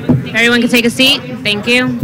Everyone can take a seat. Thank you.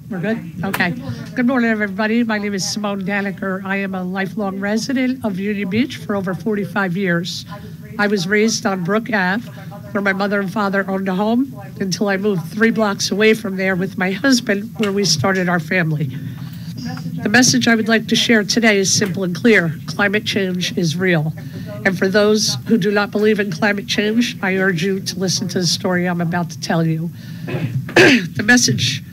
We're good? Okay. Good morning, everybody. My name is Simone Daniker. I am a lifelong resident of Union Beach for over 45 years. I was raised on Brook Ave, where my mother and father owned a home, until I moved 3 blocks away from there with my husband, where we started our family. The message I would like to share today is simple and clear. Climate change is real. And for those who do not believe in climate change, I urge you to listen to the story I'm about to tell you. The message: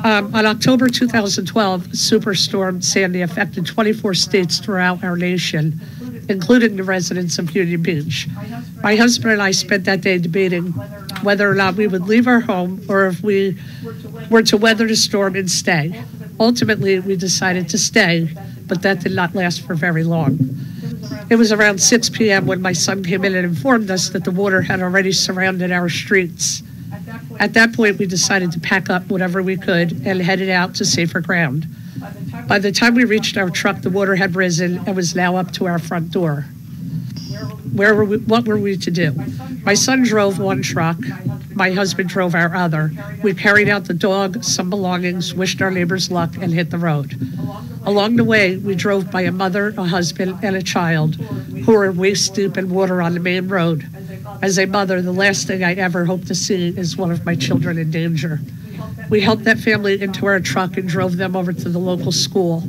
on October 2012, Superstorm Sandy affected 24 states throughout our nation, including the residents of Union Beach. My husband and I spent that day debating whether or not we would leave our home or if we were to weather the storm and stay. Ultimately, we decided to stay, but that did not last for very long. It was around 6 p.m. when my son came in and informed us that the water had already surrounded our streets. At that point, we decided to pack up whatever we could and headed out to safer ground. By the time we reached our truck, the water had risen and was now up to our front door. What were we to do? My son drove one truck. My husband drove our other. We carried out the dog, some belongings, wished our neighbors luck, and hit the road. Along the way, we drove by a mother, a husband, and a child who were waist deep in water on the main road. As a mother, the last thing I ever hope to see is one of my children in danger. We helped that family into our truck and drove them over to the local school.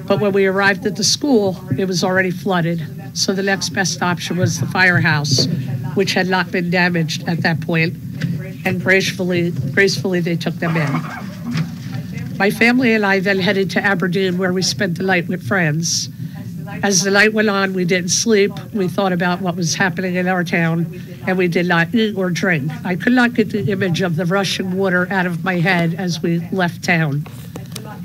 But when we arrived at the school, it was already flooded. So the next best option was the firehouse, which had not been damaged at that point, and gracefully they took them in. My family and I then headed to Aberdeen, where we spent the night with friends. As the night went on, we didn't sleep. We thought about what was happening in our town, and we did not eat or drink. I could not get the image of the rushing water out of my head as we left town.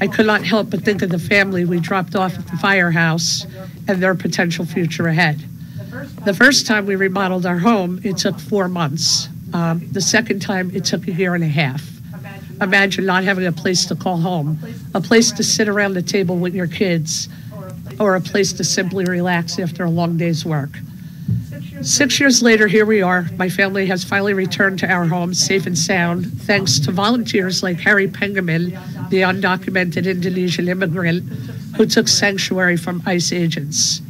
I could not help but think of the family we dropped off at the firehouse and their potential future ahead. The first time we remodeled our home, it took 4 months. The second time, it took 1.5 years. Imagine not having a place to call home, a place to sit around the table with your kids, or a place to simply relax after a long day's work. 6 years later, here we are. My family has finally returned to our home safe and sound, thanks to volunteers like Harry Pengamin, the undocumented Indonesian immigrant who took sanctuary from ICE agents.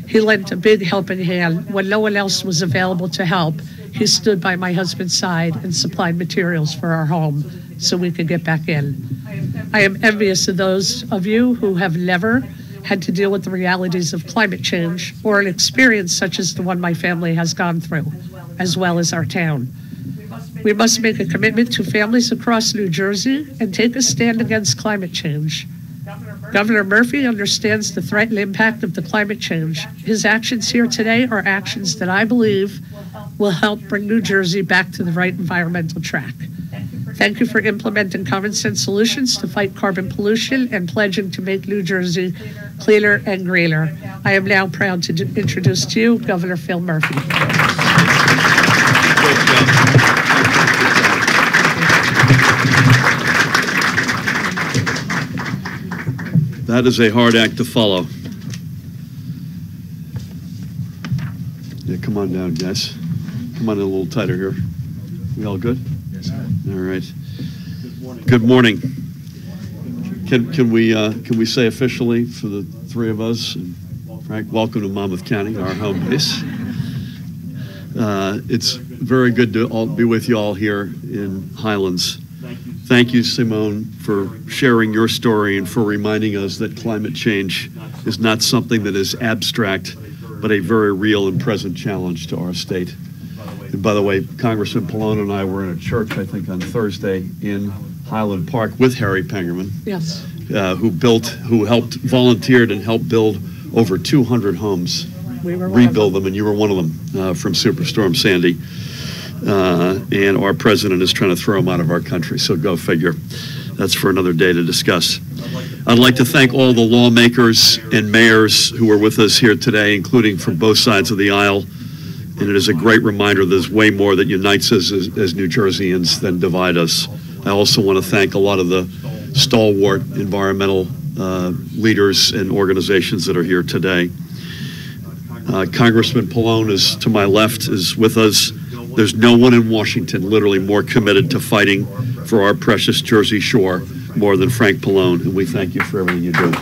He lent a big helping hand. When no one else was available to help, he stood by my husband's side and supplied materials for our home so we could get back in. I am envious of those of you who have never had to deal with the realities of climate change or an experience such as the one my family has gone through, as well as our town. We must make a commitment to families across New Jersey and take a stand against climate change. Governor Murphy understands the threat and impact of the climate change. His actions here today are actions that I believe will help bring New Jersey back to the right environmental track. Thank you for implementing common sense solutions to fight carbon pollution and pledging to make New Jersey cleaner and greener. I am now proud to introduce to you Governor Phil Murphy. That is a hard act to follow. Yeah, come on down, guys. Come on in a little tighter here. We all good? Yes, sir. All right. Good morning. Can we say officially for the three of us, and Frank, welcome to Monmouth County, our home base. It's very good to be with you all here in Highlands. Thank you, Simone, for sharing your story and for reminding us that climate change is not something that is abstract, but a very real and present challenge to our state. And by the way, Congressman Pallone and I were in a church, I think, on Thursday in Highland Park with Harry Pengerman, Yes. who volunteered and helped build over 200 homes, We were rebuild them, and you were one of them from Superstorm Sandy. And our president is trying to throw them out of our country, so go figure. That's for another day to discuss. I'd like to thank all the lawmakers and mayors who are with us here today, including from both sides of the aisle. And it is a great reminder there's way more that unites us as New Jerseyans than divide us. I also want to thank a lot of the stalwart environmental leaders and organizations that are here today. Congressman Pallone is to my left, is with us. There's no one in Washington literally more committed to fighting for our precious Jersey shore more than Frank Pallone, and we thank you for everything you do. Amen.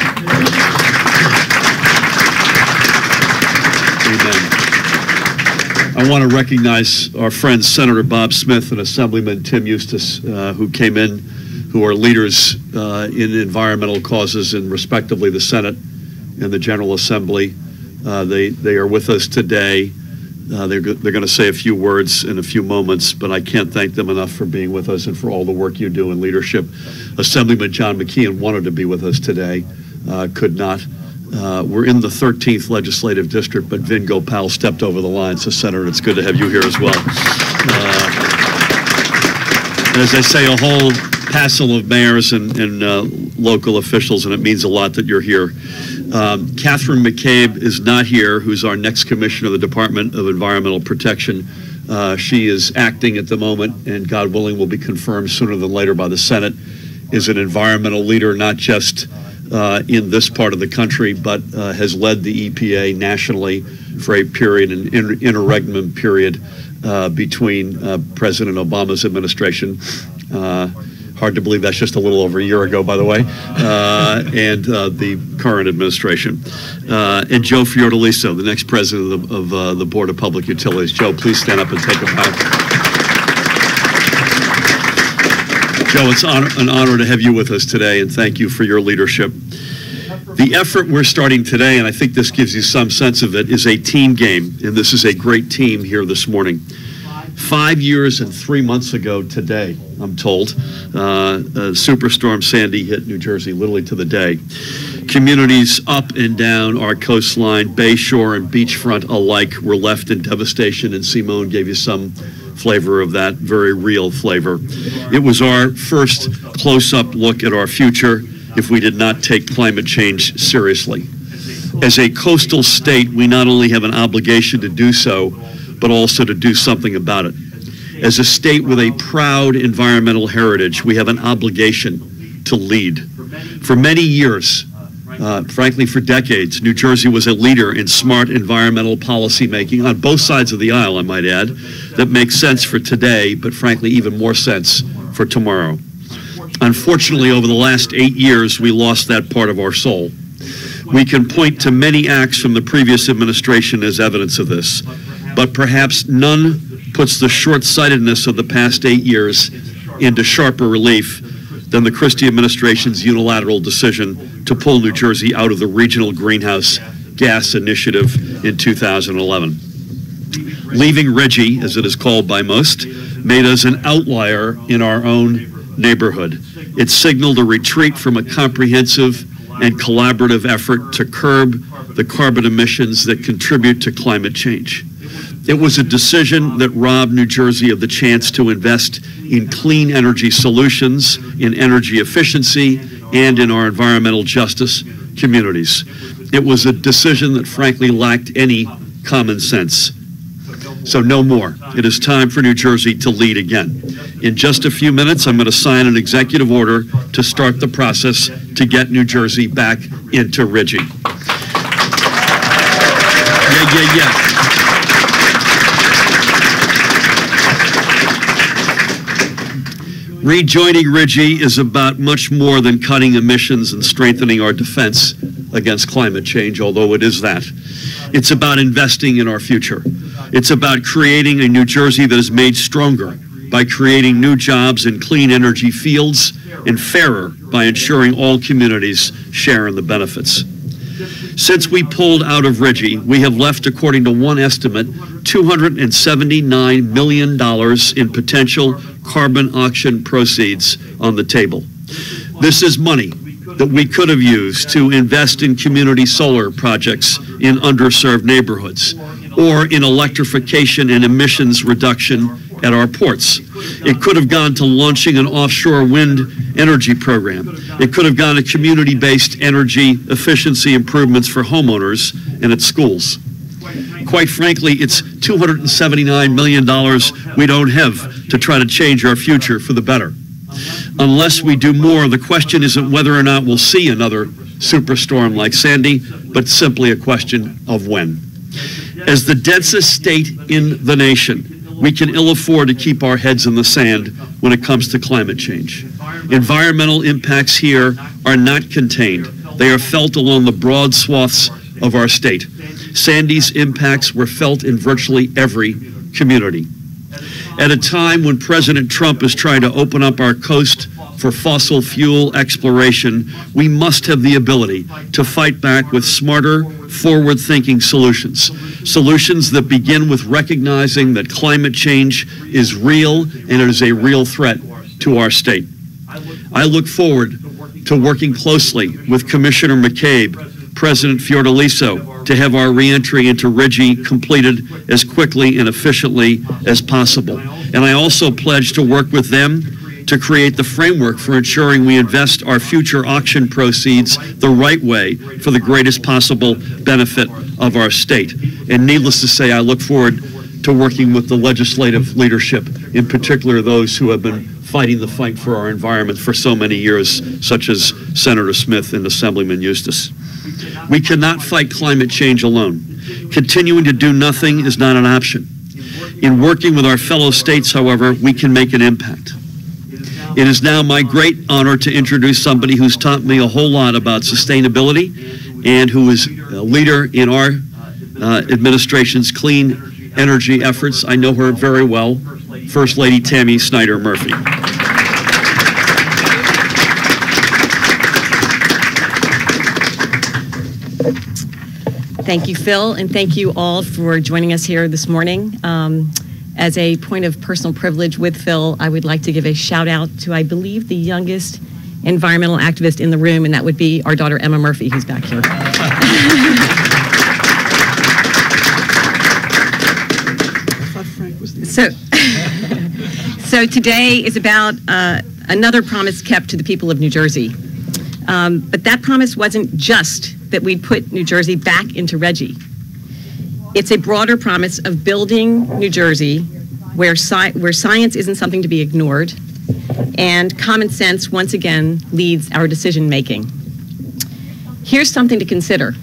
I want to recognize our friends Senator Bob Smith and Assemblyman Tim Eustace, who came in, who are leaders in environmental causes in respectively the Senate and the General Assembly. They are with us today. They're going to say a few words in a few moments, but I can't thank them enough for being with us and for all the work you do in leadership. Assemblyman John McKeon wanted to be with us today, could not. We're in the 13th legislative district, but Vin Gopal stepped over the line. So, Senator, it's good to have you here as well. As I say, a whole passel of mayors and local officials, and it means a lot that you're here. Catherine McCabe is not here, who's our next commissioner of the Department of Environmental Protection. She is acting at the moment, and God willing will be confirmed sooner than later by the Senate, is an environmental leader, not just in this part of the country, but has led the EPA nationally for a period, an interregnum period between President Obama's administration. Hard to believe that's just a little over a year ago, by the way, and the current administration. And Joe Fiordaliso, the next president of the Board of Public Utilities. Joe, please stand up and take a bow. Joe, it's an honor to have you with us today, and thank you for your leadership. The effort we're starting today, and I think this gives you some sense of it, is a team game, and this is a great team here this morning. 5 years and 3 months ago today, I'm told, Superstorm Sandy hit New Jersey literally to the day. Communities up and down our coastline, bayshore and beachfront alike, were left in devastation, and Simone gave you some flavor of that, very real flavor. It was our first close-up look at our future if we did not take climate change seriously. As a coastal state, we not only have an obligation to do so, but also to do something about it. As a state with a proud environmental heritage, we have an obligation to lead. For many years, frankly for decades, New Jersey was a leader in smart environmental policy making on both sides of the aisle, I might add, that makes sense for today, but frankly even more sense for tomorrow. Unfortunately, over the last 8 years, we lost that part of our soul. We can point to many acts from the previous administration as evidence of this, but perhaps none puts the short-sightedness of the past 8 years into sharper relief than the Christie administration's unilateral decision to pull New Jersey out of the Regional Greenhouse Gas Initiative in 2011. Leaving RGGI, as it is called by most, made us an outlier in our own neighborhood. It signaled a retreat from a comprehensive and collaborative effort to curb the carbon emissions that contribute to climate change. It was a decision that robbed New Jersey of the chance to invest in clean energy solutions, in energy efficiency, and in our environmental justice communities. It was a decision that frankly lacked any common sense. So no more. It is time for New Jersey to lead again. In just a few minutes, I'm going to sign an executive order to start the process to get New Jersey back into RGGI. Yeah. Rejoining RGGI is about much more than cutting emissions and strengthening our defense against climate change, although it is that. It's about investing in our future. It's about creating a New Jersey that is made stronger by creating new jobs in clean energy fields and fairer by ensuring all communities share in the benefits. Since we pulled out of RGGI, we have left, according to one estimate, $279 million in potential carbon auction proceeds on the table. This is money that we could have used to invest in community solar projects in underserved neighborhoods, or in electrification and emissions reduction at our ports. It could have gone to launching an offshore wind energy program. It could have gone to community-based energy efficiency improvements for homeowners and at schools. Quite frankly, it's $279 million we don't have to try to change our future for the better. Unless we do more, the question isn't whether or not we'll see another superstorm like Sandy, but simply a question of when. As the densest state in the nation, we can ill afford to keep our heads in the sand when it comes to climate change. Environmental impacts here are not contained. They are felt along the broad swaths of our state. Sandy's impacts were felt in virtually every community. At a time when President Trump is trying to open up our coast for fossil fuel exploration, we must have the ability to fight back with smarter, forward-thinking solutions. Solutions that begin with recognizing that climate change is real and it is a real threat to our state. I look forward to working closely with Commissioner McCabe, President Fiordaliso, to have our reentry into RGGI completed as quickly and efficiently as possible. And I also pledge to work with them to create the framework for ensuring we invest our future auction proceeds the right way for the greatest possible benefit of our state. And needless to say, I look forward to working with the legislative leadership, in particular those who have been fighting the fight for our environment for so many years, such as Senator Smith and Assemblyman Eustace. We cannot fight climate change alone. Continuing to do nothing is not an option. In working with our fellow states, however, we can make an impact. It is now my great honor to introduce somebody who's taught me a whole lot about sustainability and who is a leader in our administration's clean energy efforts. I know her very well, First Lady Tammy Snyder Murphy. Thank you, Phil, and thank you all for joining us here this morning. As a point of personal privilege with Phil, I would like to give a shout out to, I believe, the youngest environmental activist in the room, and that would be our daughter, Emma Murphy, who's back here. So today is about another promise kept to the people of New Jersey. But that promise wasn't just that we'd put New Jersey back into RGGI. It's a broader promise of building New Jersey where science isn't something to be ignored and common sense once again leads our decision making. Here's something to consider.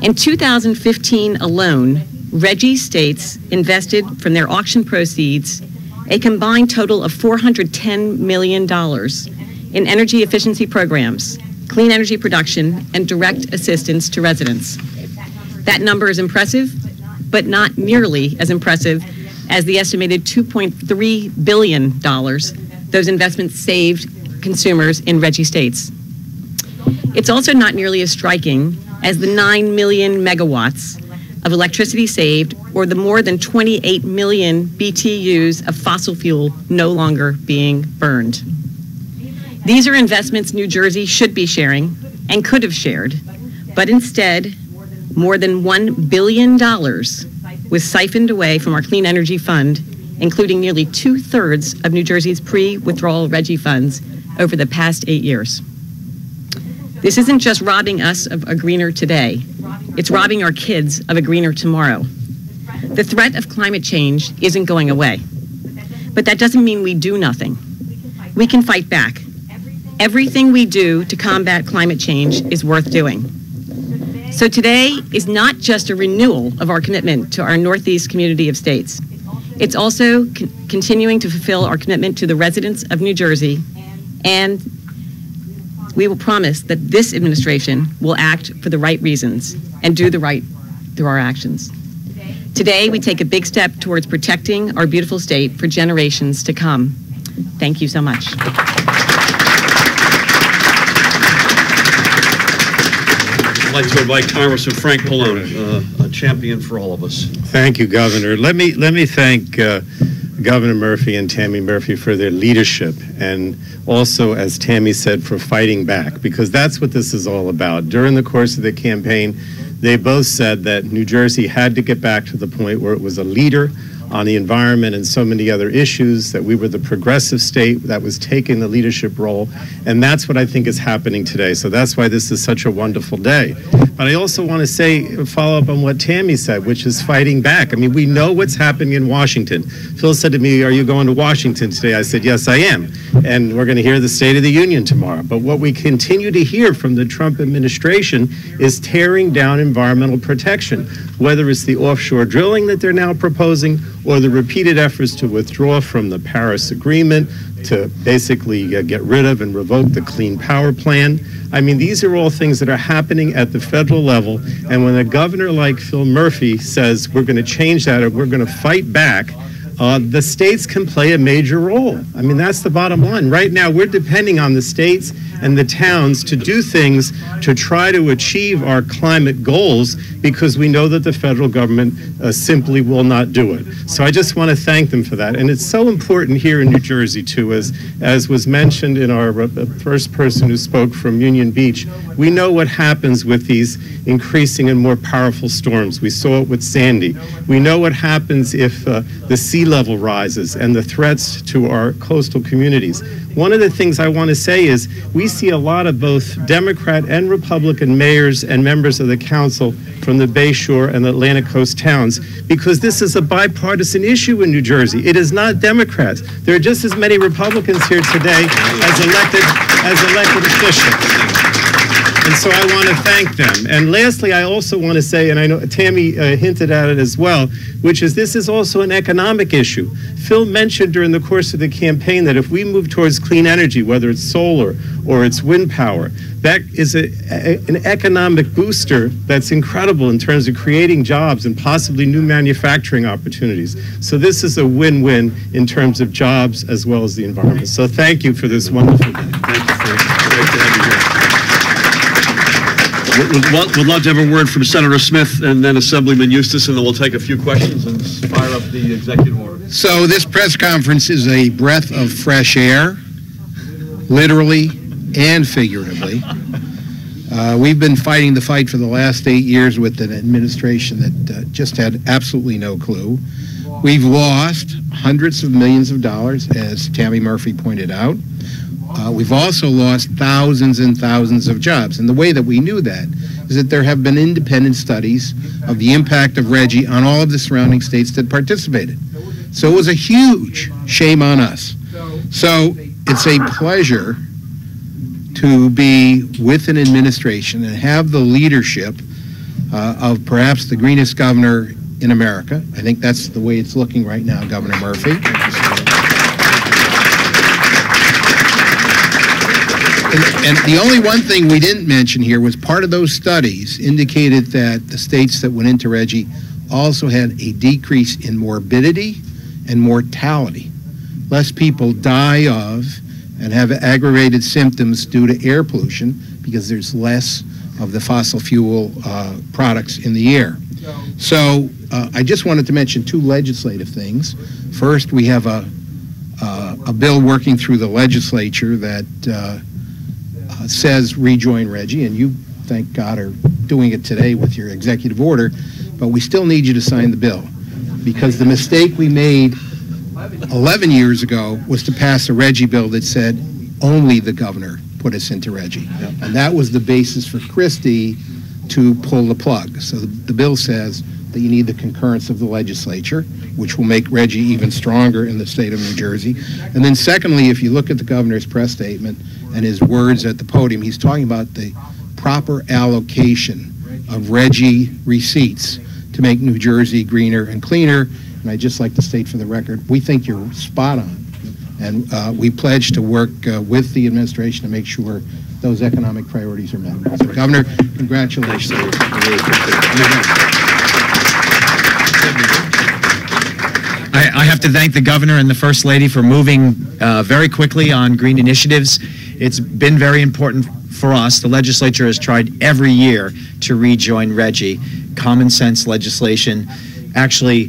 In 2015 alone, RGGI states invested from their auction proceeds a combined total of $410 million in energy efficiency programs, clean energy production, and direct assistance to residents. That number is impressive, but not nearly as impressive as the estimated $2.3 billion those investments saved consumers in RGGI states. It's also not nearly as striking as the 9 million megawatts of electricity saved or the more than 28 million BTUs of fossil fuel no longer being burned. These are investments New Jersey should be sharing and could have shared, but instead, more than $1 billion was siphoned away from our Clean Energy Fund, including nearly 2/3 of New Jersey's pre-withdrawal RGGI funds over the past 8 years. This isn't just robbing us of a greener today, it's robbing our kids of a greener tomorrow. The threat of climate change isn't going away, but that doesn't mean we do nothing. We can fight back. Everything we do to combat climate change is worth doing. So today is not just a renewal of our commitment to our Northeast community of states. It's also continuing to fulfill our commitment to the residents of New Jersey, and we will promise that this administration will act for the right reasons and do the right through our actions. Today, we take a big step towards protecting our beautiful state for generations to come. Thank you so much. I'd like to invite Congressman Frank Pallone, a champion for all of us. Thank you, Governor. Let me thank Governor Murphy and Tammy Murphy for their leadership, and also, as Tammy said, for fighting back, because that's what this is all about. During the course of the campaign, they both said that New Jersey had to get back to the point where it was a leader on the environment and so many other issues, that we were the progressive state that was taking the leadership role, and that's what I think is happening today. So that's why this is such a wonderful day. But I also want to follow up on what Tammy said, which is fighting back. I mean, we know what's happening in Washington. Phil said to me, "Are you going to Washington today?" I said, "Yes, I am." And we're going to hear the State of the Union tomorrow. But what we continue to hear from the Trump administration is tearing down environmental protection, whether it's the offshore drilling that they're now proposing, or the repeated efforts to withdraw from the Paris Agreement, to basically get rid of and revoke the Clean Power Plan. I mean, these are all things that are happening at the federal level, and when a governor like Phil Murphy says we're going to change that or we're going to fight back, the states can play a major role. I mean, that's the bottom line. Right now, we're depending on the states and the towns to do things to try to achieve our climate goals, because we know that the federal government simply will not do it. So I just want to thank them for that. And it's so important here in New Jersey, too, as was mentioned in our first person who spoke from Union Beach. We know what happens with these increasing and more powerful storms. We saw it with Sandy. We know what happens if the sea level rises and the threats to our coastal communities. One of the things I want to say is we see a lot of both Democrat and Republican mayors and members of the council from the Bay Shore and Atlantic Coast towns, because this is a bipartisan issue in New Jersey. It is not Democrats. There are just as many Republicans here today as elected officials. And so I want to thank them. And lastly, I also want to say, and I know Tammy hinted at it as well, which is this is also an economic issue. Phil mentioned during the course of the campaign that if we move towards clean energy, whether it's solar or it's wind power, that is an economic booster that's incredible in terms of creating jobs and possibly new manufacturing opportunities. So this is a win-win in terms of jobs as well as the environment. So thank you for this wonderful day. Thank you, Frank. Great to have you here. We'd love to have a word from Senator Smith and then Assemblyman Eustace, and then we'll take a few questions and fire up the executive order. So this press conference is a breath of fresh air, literally and figuratively. We've been fighting the fight for the last 8 years with an administration that just had absolutely no clue. We've lost hundreds of millions of dollars, as Tammy Murphy pointed out. We've also lost thousands and thousands of jobs. And the way that we knew that is that there have been independent studies of the impact of RGGI on all of the surrounding states that participated. So it was a huge shame on us. So it's a pleasure to be with an administration and have the leadership of perhaps the greenest governor in America. I think that's the way it's looking right now, Governor Murphy. And the only one thing we didn't mention here was part of those studies indicated that the states that went into RGGI also had a decrease in morbidity and mortality. Less people die of and have aggravated symptoms due to air pollution because there's less of the fossil fuel products in the air. So I just wanted to mention two legislative things. First, we have a bill working through the legislature that says rejoin RGGI, and you, thank God, are doing it today with your executive order, but we still need you to sign the bill, because the mistake we made 11 years ago was to pass a RGGI bill that said only the governor put us into RGGI. And that was the basis for Christie to pull the plug. So the bill says that you need the concurrence of the legislature, which will make RGGI even stronger in the state of New Jersey. And then secondly, if you look at the governor's press statement and his words at the podium, he's talking about the proper allocation of RGGI receipts to make New Jersey greener and cleaner. And I'd just like to state for the record, we think you're spot on. And we pledge to work with the administration to make sure those economic priorities are met. So, Governor, congratulations. I have to thank the governor and the First Lady for moving very quickly on green initiatives. It's been very important for us, the legislature has tried every year to rejoin RGGI. Common sense legislation actually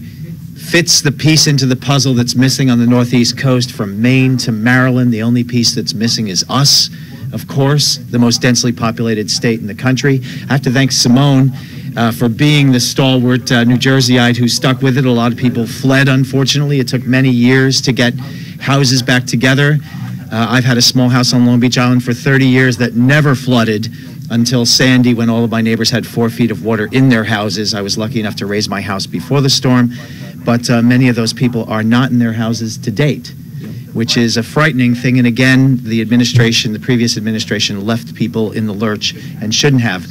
fits the piece into the puzzle that's missing on the Northeast coast from Maine to Maryland. The only piece that's missing is us, of course, the most densely populated state in the country. I have to thank Simone for being the stalwart New Jerseyite who stuck with it. A lot of people fled, unfortunately. It took many years to get houses back together. I've had a small house on Long Beach Island for 30 years that never flooded until Sandy, when all of my neighbors had 4 feet of water in their houses. I was lucky enough to raise my house before the storm, but many of those people are not in their houses to date, which is a frightening thing. And again, the previous administration left people in the lurch and shouldn't have.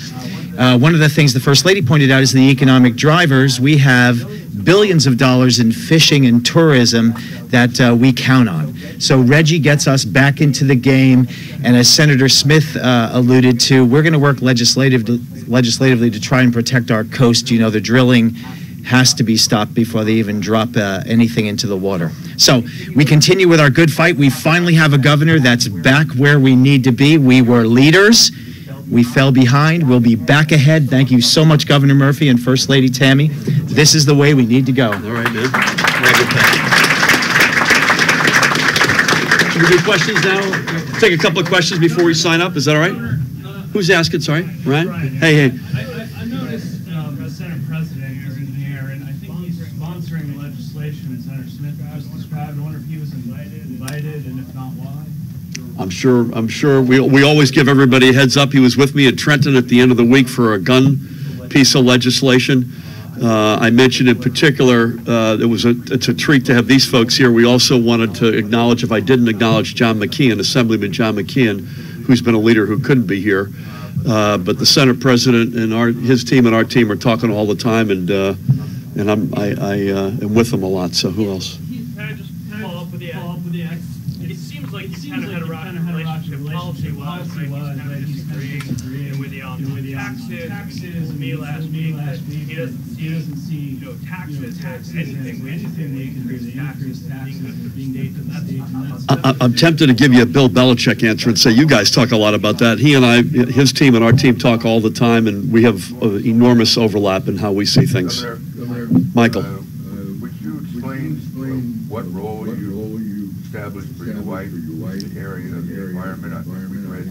One of the things the First Lady pointed out is the economic drivers. We have billions of dollars in fishing and tourism that we count on. So RGGI gets us back into the game, and as Senator Smith alluded to, we're going to work legislatively to try and protect our coast. You know, the drilling has to be stopped before they even drop anything into the water. So we continue with our good fight. We finally have a governor that's back where we need to be. We were leaders. We fell behind. We'll be back ahead. Thank you so much, Governor Murphy and First Lady Tammy. This is the way we need to go. All right, man. Should we do questions now? Take a couple of questions before we sign up. Is that all right? Who's asking? Sorry, Ryan? Hey. I noticed the Senate President is in the air, and I think he's sponsoring legislation that Senator Smith just described. I wonder if he was invited, and if not, why? I'm sure. We always give everybody a heads up. He was with me at Trenton at the end of the week for a gun piece of legislation. I mentioned in particular, it's a treat to have these folks here. We also wanted to acknowledge, if I didn't acknowledge John McKeon, Assemblyman John McKeon, who's been a leader who couldn't be here. But the Senate President and his team and our team are talking all the time, and I am with them a lot. So who else? Can I just follow up with the it seems like you kind of had a rocky relationship policy-wise, right? He's kind of disagreeing with you on taxes. Me last week, he doesn't see taxes as anything they can do. Taxes being paid to the state. I'm tempted to give you a Bill Belichick answer and say you guys talk a lot about that. He and his team and our team talk all the time, and we have enormous overlap in how we see things. Governor, Michael. Would you explain what role you established for your wife in the area of the environment? I think we read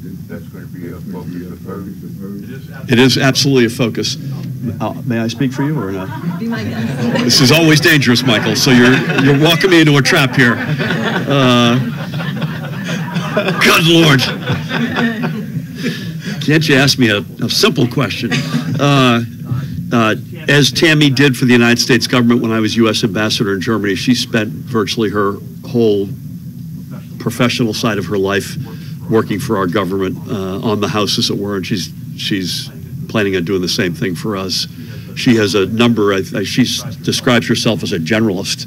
that that's going to be a focus of hers. It is absolutely a focus. May I speak for you or not? This is always dangerous, Michael. So you're walking me into a trap here. Good Lord! Can't you ask me a simple question? As Tammy did for the United States government when I was U.S. Ambassador in Germany, she spent virtually her whole professional side of her life working for our government on the House, as it were, and she's planning on doing the same thing for us. She has a number, she describes herself as a generalist,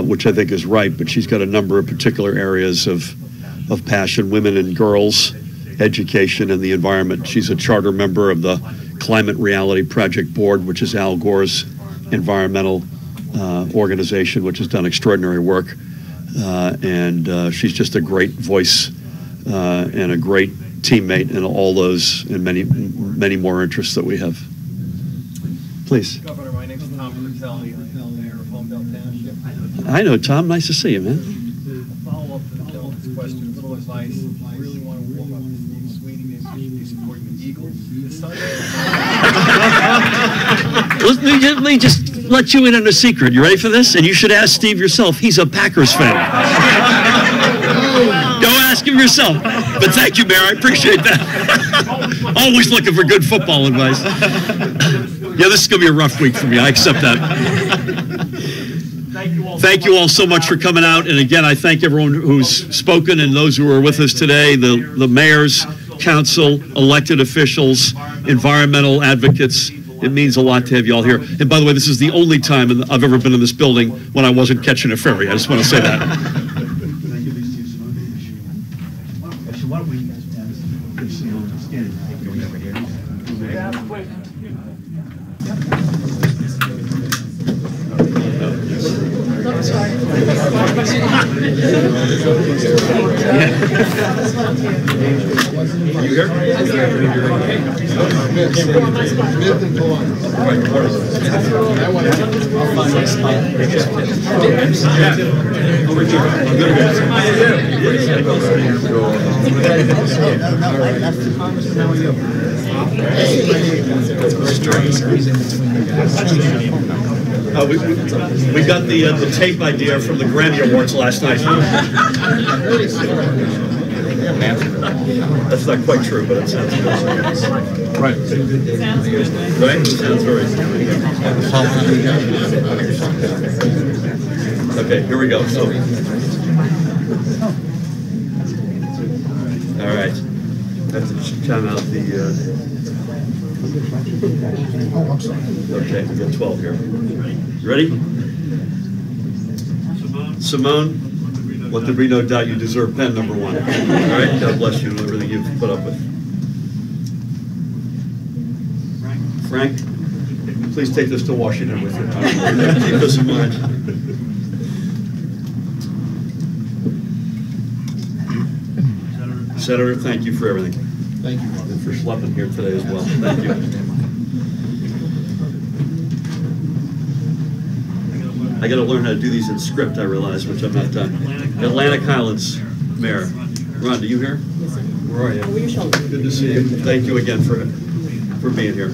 which I think is right, but she's got a number of particular areas of passion: women and girls, education, and the environment. She's a charter member of the Climate Reality Project Board, which is Al Gore's environmental organization, which has done extraordinary work. And she's just a great voice and a great teammate in all those and many more interests that we have. Please. Governor, my name is Tom Fratelli. I'm the mayor of Homedale Township. I know, Tom. Nice to see you, man. To follow up to the gentleman's question, a little advice. I really want to warm up to Steve Sweeney. Maybe he's supporting the Eagles. Let me just let you in on a secret. You ready for this? And you should ask Steve yourself. He's a Packers fan. Go ask him yourself. But thank you, Mayor. I appreciate that. Always looking for good football advice. Yeah, this is going to be a rough week for me. I accept that. Thank you all so much for coming out. And again, I thank everyone who's spoken and those who are with us today, the mayors, council, elected officials, environmental advocates. It means a lot to have you all here. And by the way, this is the only time I've ever been in this building when I wasn't catching a ferry. I just want to say that. You here? We got the tape idea from the Grammy Awards last night. That's not quite true, but it sounds good. Right. Right? It sounds very good. Okay, here we go. So, all right. Have to chime out the. Okay, we got 12 here. You ready? Simone, let there be no doubt you deserve pen number 1. All right, God bless you and everything you've put up with. Frank, please take this to Washington with you. Keep this in mind. Senator, thank you for everything. Thank you. And for schlepping here today as well. Thank you. I got to learn how to do these in script, I realize, which I'm not done. Atlantic Highlands Mayor. Rhonda, you here? Yes, sir. Where are you? Over your shoulder. Good to see you. Thank you again for being here.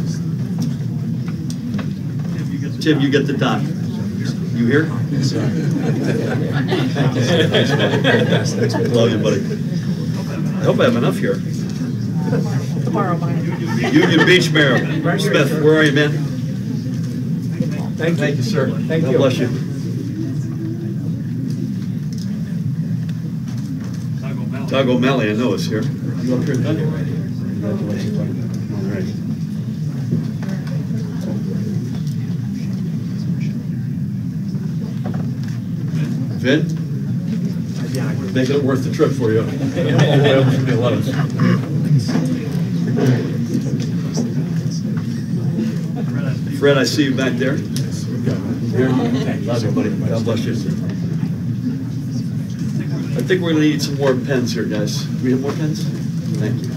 Tim, you get the dot. You here? Yes, sir. Love you, buddy. I hope I have enough here. Union Beach Mayor Smith, where are you, man? Thank you, sir. Thank you. God bless you. Doug O'Malley, I know, is here. You up here, Doug? Congratulations. All right. Vin? Making it worth the trip for you. All the way over from the 11th. Fred, I see you back there. Here. Love you, buddy. God bless you. I think we're going to need some more pens here, guys. Do we have more pens? Thank you.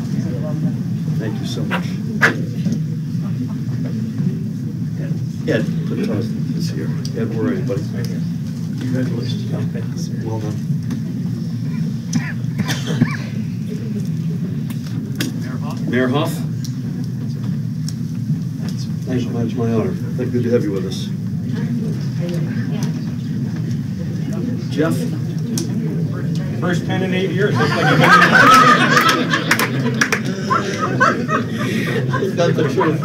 Thank you so much. Ed, put this here. Ed, where are you, buddy? Congratulations. Well done. Mayor Hoff? Thanks, it's my honor. Thank good to have you with us. Jeff? First pen in 8 years. Looks like That's the truth.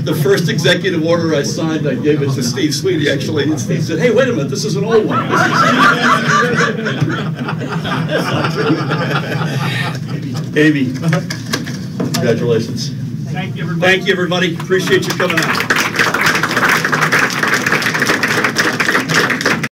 The first executive order I signed, I gave it to Steve Sweetie, actually, and Steve said, hey, wait a minute, this is an old one. Amy, congratulations. Thank you, everybody. Thank you, everybody. Appreciate you coming out.